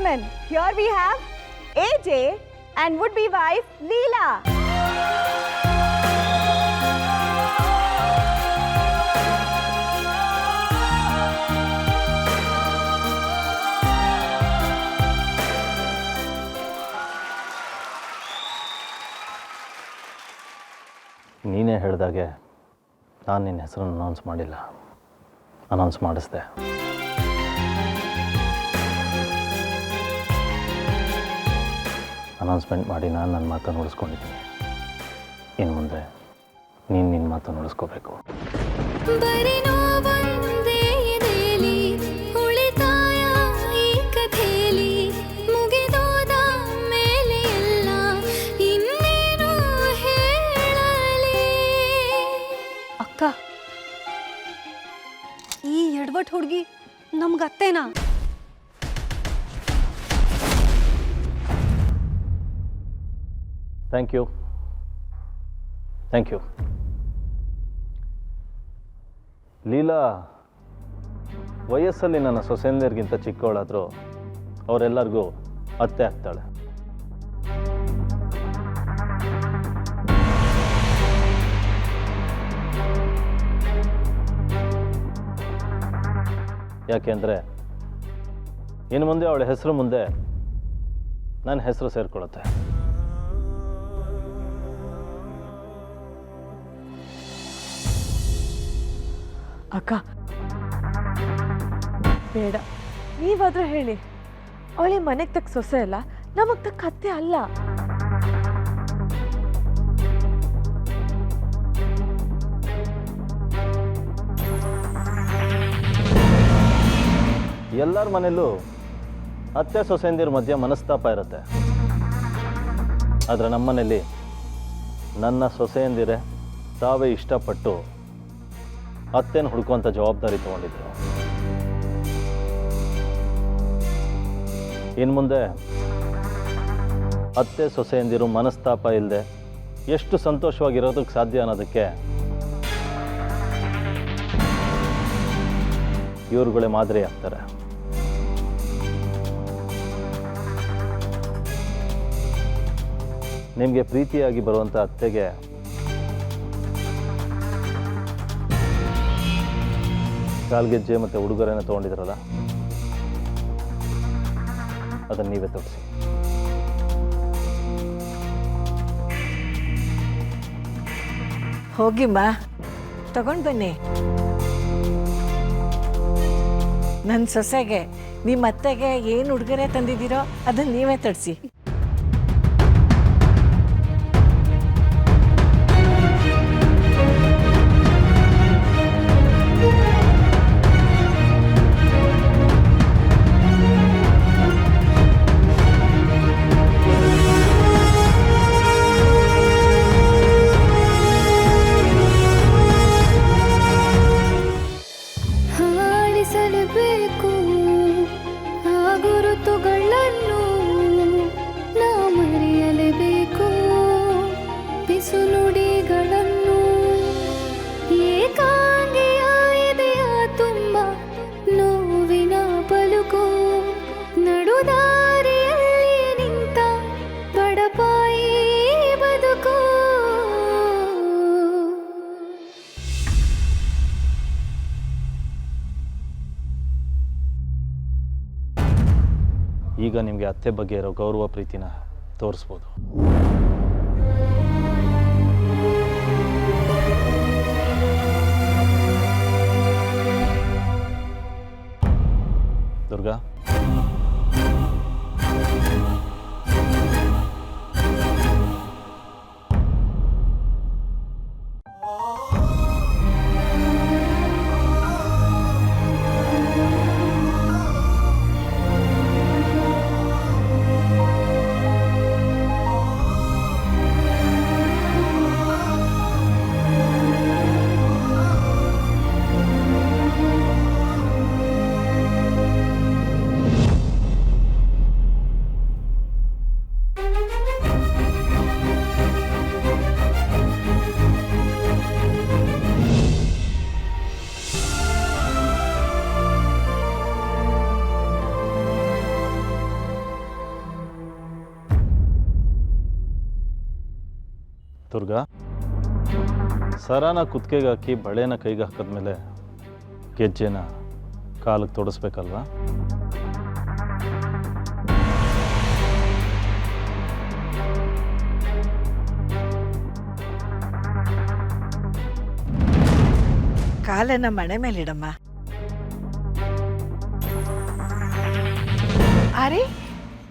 gentlemen, here we have AJ and would-be wife Leela. ನೀನೇ ಹೇಳಿದಾಗೆ ನಾನು ನಿನ್ನ ಹೆಸರನ್ನು ಅನೌನ್ಸ್ ಮಾಡಿಲ್ಲ, ಅನೌನ್ಸ್ ಮಾಡಿಸ್ದೆ. ಅನೌನ್ಸ್ಮೆಂಟ್ ಮಾಡಿ ನಾನು ನನ್ನ ಮಾತನ್ನು ಉಳಿಸ್ಕೊಂಡಿದ್ದೀನಿ. ಇನ್ನು ಮುಂದೆ ನೀನು ನಿನ್ನ ಮಾತನ್ನು ಉಳಿಸ್ಕೋಬೇಕು. ಅಕ್ಕ, ಈ ಎಡವಟ್ ಹುಡುಗಿ ನಮ್ಗೆ ಅತ್ತೇನಾ? Thank you. ಲೀಲಾ ವಯಸ್ಸಲ್ಲಿ ನನ್ನ ಸೊಸೆಯಂದಿರಿಗಿಂತ ಚಿಕ್ಕವಳಾದರೂ ಅವರೆಲ್ಲರಿಗೂ ಅತ್ತೆ ಆಗ್ತಾಳೆ. ಯಾಕೆಂದರೆ ಇನ್ನು ಮುಂದೆ ಅವಳ ಹೆಸರು ಮುಂದೆ ನನ್ನ ಹೆಸರು ಸೇರಿಕೊಳ್ಳುತ್ತೆ. ಅಕ್ಕ ಬೇಡ, ನೀವಾದ್ರೂ ಹೇಳಿ. ಅವಳಿ ಮನೆಗೆ ತಕ್ಕ ಸೊಸೆ ಅಲ್ಲ, ನಮಗ್ ತಕ್ಕ ಅತ್ತೆ ಅಲ್ಲ. ಎಲ್ಲರ ಮನೆಯಲ್ಲೂ ಅತ್ತೆ ಸೊಸೆಯಂದಿರ ಮಧ್ಯೆ ಮನಸ್ತಾಪ ಇರುತ್ತೆ. ಆದರೆ ನಮ್ಮನೇಲಿ ನನ್ನ ಸೊಸೆಯಂದಿರೇ ತಾವೇ ಇಷ್ಟಪಟ್ಟು ಅತ್ತೆನ ಹುಡುಕುವಂಥ ಜವಾಬ್ದಾರಿ ತಗೊಂಡಿದ್ರು. ಇನ್ನು ಮುಂದೆ ಅತ್ತೆ ಸೊಸೆಯಂದಿರು ಮನಸ್ತಾಪ ಇಲ್ಲದೆ ಎಷ್ಟು ಸಂತೋಷವಾಗಿರೋದಕ್ಕೆ ಸಾಧ್ಯ ಅನ್ನೋದಕ್ಕೆ ಇವರುಗಳೇ ಮಾದರಿ ಆಗ್ತಾರೆ. ನಿಮಗೆ ಪ್ರೀತಿಯಾಗಿ ಬರುವಂಥ ಅತ್ತೆಗೆ ಕಾಲ್ಗೆಜ್ಜೆ ಮತ್ತು ಉಡುಗೊರೆನ ತೊಗೊಂಡಿದ್ರಲ್ಲ, ಅದನ್ನು ನೀವೇ ತೋರಿಸಿ. ಹೋಗಿಮ್ಮ, ತಗೊಂಡು ಬನ್ನಿ. ನನ್ನ ಸೊಸೆಗೆ ನಿಮ್ಮ ಅತ್ತೆಗೆ ಏನು ಉಡುಗೊರೆ ತಂದಿದ್ದೀರೋ ಅದನ್ನು ನೀವೇ ತಡಿಸಿ. ಈಗ ನಿಮಗೆ ಅತ್ತೆ ಬಗ್ಗೆ ಇರೋ ಗೌರವ ಪ್ರೀತಿನ ತೋರಿಸ್ಬೋದು. ದುರ್ಗಾ, ದುರ್ಗಾ, ಸರಾನ ಕುತ್ತಿಗೆಗೆ ಹಾಕಿ ಬಳೆನ ಕೈಗೆ ಹಾಕಿದ್ಮೇಲೆ ಗೆಜ್ಜೆನ ಕಾಲಿಗೆ ತೊಡಸ್ಬೇಕಲ್ವಾ? ಕಾಲನ್ನ ಮಣೆ ಮೇಲಿಡಮ್ಮ. ಅರೆ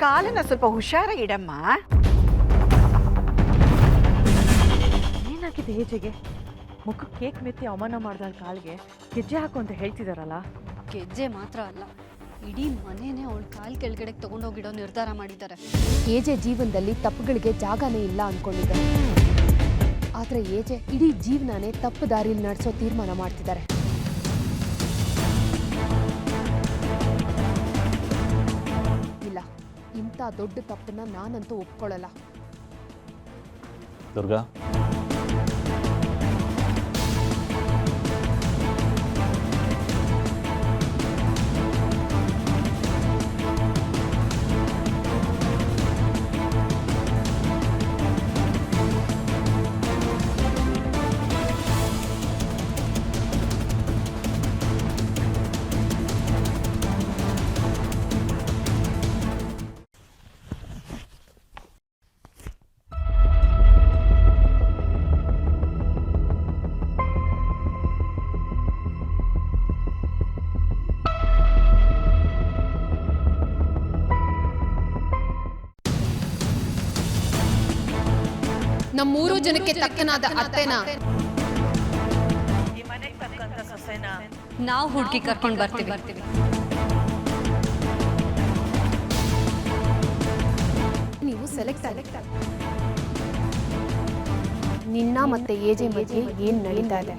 ಕಾಲನ್ನ ಸ್ವಲ್ಪ ಹುಷಾರಾಗಿಡಮ್ಮ. ಏನಾಗಿದೆ ಹೇಜೆಗೆ? ಮುಖಕ್ಕೆ ಕೇಕ್ ಮೆತ್ತಿ ಅವಮಾನ ಮಾಡ್ದಾಳ ಕಾಲ್ಗೆ ಗೆಜ್ಜೆ ಹಾಕು ಅಂತ ಹೇಳ್ತಿದಾರಲ್ಲ. ಗೆಜ್ಜೆ ಮಾತ್ರ ಅಲ್ಲ, ಇಡೀ ಮನೇನೆ ಅವಳ ಕಾಲ್ ಕೆಳಗಡೆ ತಗೊಂಡೋಗಿಡೋ ನಿರ್ಧಾರ ಮಾಡಿದ್ದಾರೆ. ಏಜೆ ಜೀವನದಲ್ಲಿ ತಪ್ಪುಗಳಿಗೆ ಜಾಗನೇ ಇಲ್ಲ ಅನ್ಕೊಂಡಿದ್ದಾರೆ. ಆದ್ರೆ ಏಜೆ ಇಡೀ ಜೀವನನೇ ತಪ್ಪು ದಾರಿಯಲ್ಲಿ ನಡೆಸೋ ತೀರ್ಮಾನ ಮಾಡ್ತಿದ್ದಾರೆ. ಇಲ್ಲ, ಇಂಥ ದೊಡ್ಡ ತಪ್ಪನ್ನ ನಾನಂತೂ ಒಪ್ಕೊಳ್ಳಲ್ಲ. ದುರ್ಗಾ, ನಮ್ಮೂರು ಜನಕ್ಕೆ ತಕ್ಕನಾದ ಅತ್ತೆನ ನಾವು ಹುಡುಕಿ ಕರ್ಕೊಂಡು ಬರ್ತೀವಿ. ನೀವು ಸೆಲೆಕ್ಟ್ ನಿನ್ನ ಮತ್ತೆ ಏಜೆ ಮಧ್ಯೆ ಏನ್ ನಡೀತಾ ಇದೆ?